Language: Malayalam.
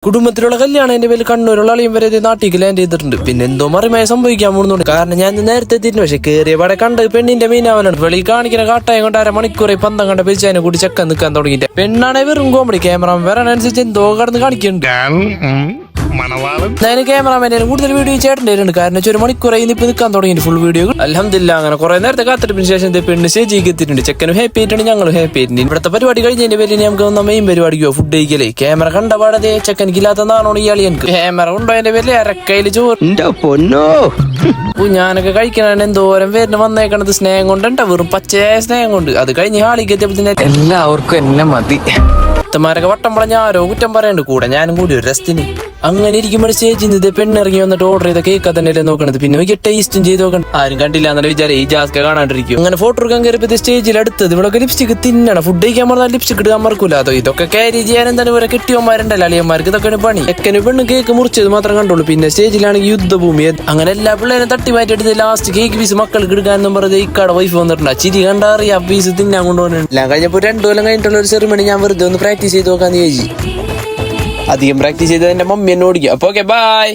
കുടുംബത്തിലുള്ള കല്യാണം എന്റെ പേര് കണ്ണൂരുള്ള അളിയും വരെ നാട്ടിലേക്ക് ലാൻഡ് ചെയ്തിട്ടുണ്ട്. പിന്നെ എന്തോ മറിമായി സംഭവിക്കാൻ പോകുന്നുണ്ട്. കാരണം ഞാൻ നേരത്തെ എത്തിയിരുന്നു. പക്ഷെ കേറിയ പടെ കണ്ട് പെണ്ണിന്റെ മീനാവലാണ്. വെളി കാണിക്കുന്ന കാട്ടായം കൊണ്ട് 1/2 മണിക്കൂറെ പന്തം കണ്ട പിരിച്ചതിനെ കൂടി ചെക്കൻ നിൽക്കാൻ തുടങ്ങിയിട്ട് പെണ്ണാണെ വെറും കോമഡി. ക്യാമറ വരാനനുസരിച്ച് എന്തോ കടന്ന് കാണിക്കുന്നുണ്ട്. ഞാൻ ക്യാമറാമാനെ കൂടുതൽ വീഡിയോ ചേട്ടൻ്റെ ഉണ്ട്. കാരണം 1 മണിക്കൂറായി ഇപ്പൊ നിൽക്കാൻ തുടങ്ങിയിട്ട് ഫുൾ വീഡിയോ. അൽഹംദുലില്ലാ അങ്ങനെ കുറെ നേരത്തെ കാത്തിരിപ്പിന് ശേഷം പെണ്ണ് സ്റ്റേജിലേക്ക് എത്തിയിട്ടുണ്ട്. ചെക്കനും ഹാപ്പി ആയിട്ടാണ് ഞങ്ങളും ഹാപ്പി ആയിട്ടുണ്ട്. ഇവിടുത്തെ പരിപാടി കഴിഞ്ഞതിന്റെ പേരിൽ നമുക്ക് വന്ന മെയിൻ പരിപാടിക്കോ ഫുഡ് കഴിക്കലേ. ക്യാമറ കണ്ടപാടേ ചെക്കനിക്കില്ലാത്തതാണോ ഈ അളി. എനിക്ക് ക്യാമറ ഉണ്ടോ എന്റെ പേരിൽ അരക്കയില് ചോറ് ഞാനൊക്കെ കഴിക്കണ എന്തോരം പേരിന് വന്നേക്കണത് സ്നേഹം കൊണ്ടുണ്ട. വെറും പച്ചയായ സ്നേഹം കൊണ്ട്. അത് കഴിഞ്ഞ് ഹാളിക്ക് എത്തിയപ്പോ എല്ലാവർക്കും എന്നെ മതി. ഭക്തന്മാരൊക്കെ വട്ടം പറഞ്ഞ ആരോ കുറ്റം പറയാണ്ട്. കൂടെ ഞാനും കൂടി ഒരു രസത്തിന് അങ്ങനെ ഇരിക്കുമ്പോൾ സ്റ്റേജിൽ നിന്ന് പെണ്ണിറങ്ങി വന്നിട്ട് ഓർഡർ ചെയ്ത കേക്ക് തന്നെയല്ലേ നോക്കണത്. പിന്നെ എനിക്ക് ടേസ്റ്റും ചെയ്ത് നോക്കണം. ആരും കണ്ടില്ല എന്നുള്ള വിചാരം ഈ ജാസ്ക കാണാണ്ടിരിക്കും. അങ്ങനെ ഫോട്ടോ എടുക്കാൻ കയറിയപ്പോ സ്റ്റേജിൽ അടുത്തത് ഇവിടെ ലിപ്സ്റ്റിക് തിന്നണം. ഫുഡ് കഴിക്കാൻ പറഞ്ഞാൽ ലിപ്സ്റ്റിക് ഇടാൻ മറക്കൂല. അതോ ഇതൊക്കെ ക്യാരി ചെയ്യാൻ എന്താണ് ഇവരെ കെട്ടിയന്മാരുണ്ടല്ലോ അളിയന്മാർക്ക്. ഇതൊക്കെയാണ് പണി. ചെക്കന് പെണ്ണ് കേക്ക് മുറിച്ചത് മാത്രം കണ്ടുള്ളൂ. പിന്നെ സ്റ്റേജിലാണെങ്കിൽ യുദ്ധഭൂമി. അങ്ങനെ എല്ലാ പിള്ളേരും തട്ടി മാറ്റി എടുത്ത് ലാസ്റ്റ് കേക്ക് പീസ് മക്കൾക്ക് എടുക്കാനെന്നും പറഞ്ഞത് ഇക്കാടെ വൈഫ് വന്നിട്ടുണ്ട്. ചിരി കണ്ടറിയാം പീസ് തിന്നാൻ കൊണ്ടുപോകുന്നുണ്ട്. എല്ലാം കഴിഞ്ഞപ്പോൾ 2 കൊല്ലം കഴിഞ്ഞിട്ടുള്ള ഒരു സെറിമണി ഞാൻ വെറുതെ ഒന്ന് പ്രാക്ടീസ് ചെയ്ത് നോക്കാന്ന് ചോദിച്ചു. അധികം പ്രാക്ടീസ് ചെയ്ത് എന്റെ മമ്മി എന്നെ ഓടിക്കും. അപ്പൊ ഓക്കെ ബൈ.